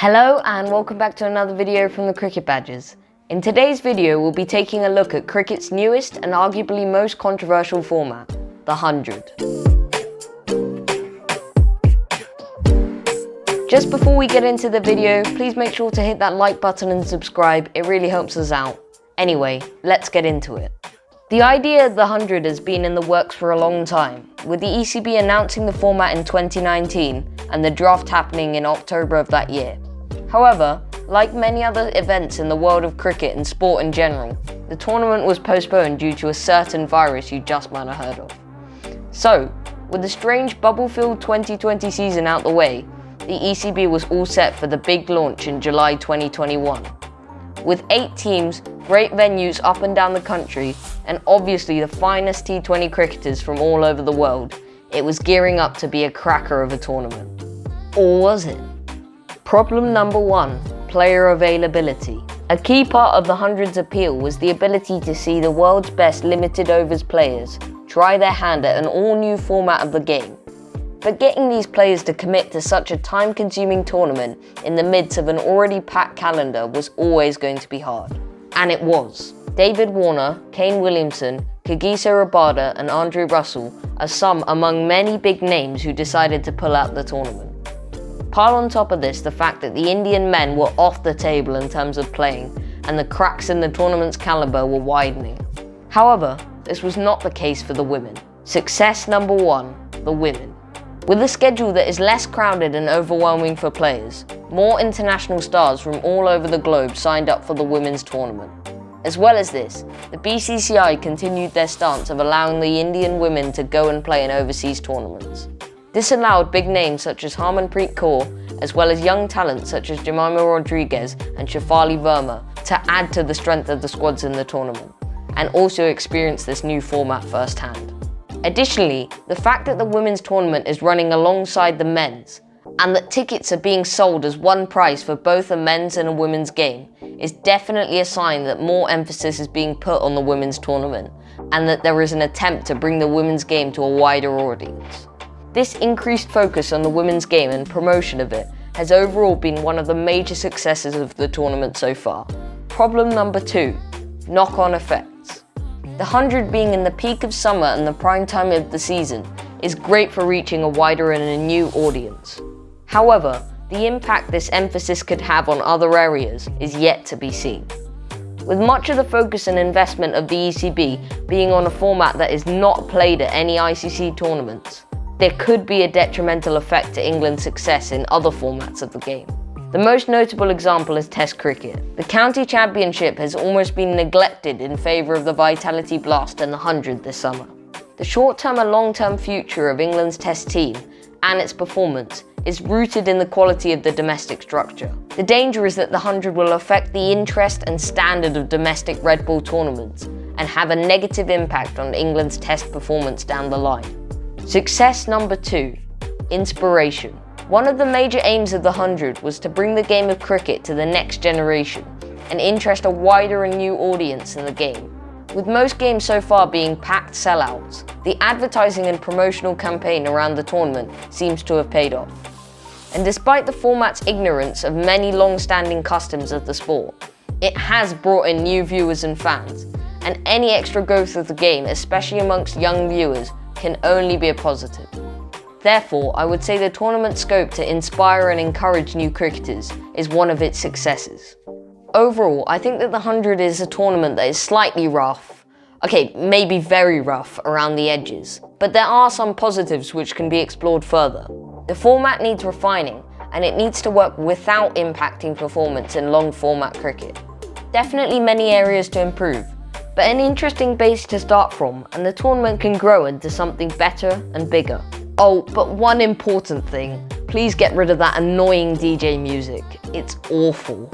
Hello and welcome back to another video from the Cricket Badgers. In today's video we'll be taking a look at cricket's newest and arguably most controversial format, the 100. Just before we get into the video, please make sure to hit that like button and subscribe, it really helps us out. Anyway, let's get into it. The idea of the 100 has been in the works for a long time, with the ECB announcing the format in 2019 and the draft happening in October of that year. However, like many other events in the world of cricket and sport in general, the tournament was postponed due to a certain virus you just might have heard of. So, with the strange bubble-filled 2020 season out the way, the ECB was all set for the big launch in July 2021. With 8 teams, great venues up and down the country, and obviously the finest T20 cricketers from all over the world, it was gearing up to be a cracker of a tournament. Or was it? Problem number 1, player availability. A key part of the 100's appeal was the ability to see the world's best limited overs players try their hand at an all-new format of the game. But getting these players to commit to such a time-consuming tournament in the midst of an already packed calendar was always going to be hard. And it was. David Warner, Kane Williamson, Kagiso Rabada and Andre Russell are some among many big names who decided to pull out the tournament. Pile on top of this the fact that the Indian men were off the table in terms of playing, and the cracks in the tournament's calibre were widening. However, this was not the case for the women. Success number 1, the women. With a schedule that is less crowded and overwhelming for players, more international stars from all over the globe signed up for the women's tournament. As well as this, the BCCI continued their stance of allowing the Indian women to go and play in overseas tournaments. This allowed big names such as Harmanpreet Kaur, as well as young talents such as Jemimah Rodriguez and Shafali Verma, to add to the strength of the squads in the tournament, and also experience this new format firsthand. Additionally, the fact that the women's tournament is running alongside the men's, and that tickets are being sold as one price for both a men's and a women's game, is definitely a sign that more emphasis is being put on the women's tournament, and that there is an attempt to bring the women's game to a wider audience. This increased focus on the women's game and promotion of it has overall been one of the major successes of the tournament so far. Problem number 2, knock-on effects. The 100 being in the peak of summer and the prime time of the season is great for reaching a wider and a new audience. However, the impact this emphasis could have on other areas is yet to be seen. With much of the focus and investment of the ECB being on a format that is not played at any ICC tournaments, there could be a detrimental effect to England's success in other formats of the game. The most notable example is Test cricket. The County Championship has almost been neglected in favour of the Vitality Blast and the 100 this summer. The short-term and long-term future of England's Test team and its performance is rooted in the quality of the domestic structure. The danger is that the 100 will affect the interest and standard of domestic red ball tournaments and have a negative impact on England's Test performance down the line. Success number 2, inspiration. One of the major aims of the 100 was to bring the game of cricket to the next generation and interest a wider and new audience in the game. With most games so far being packed sellouts, the advertising and promotional campaign around the tournament seems to have paid off. And despite the format's ignorance of many long-standing customs of the sport, it has brought in new viewers and fans, and any extra growth of the game, especially amongst young viewers, can only be a positive. Therefore, I would say the tournament's scope to inspire and encourage new cricketers is one of its successes. Overall, I think that the 100 is a tournament that is slightly rough, maybe very rough around the edges, but there are some positives which can be explored further. The format needs refining, and it needs to work without impacting performance in long format cricket. Definitely many areas to improve, but an interesting base to start from, and the tournament can grow into something better and bigger. Oh, but one important thing, please get rid of that annoying DJ music. It's awful.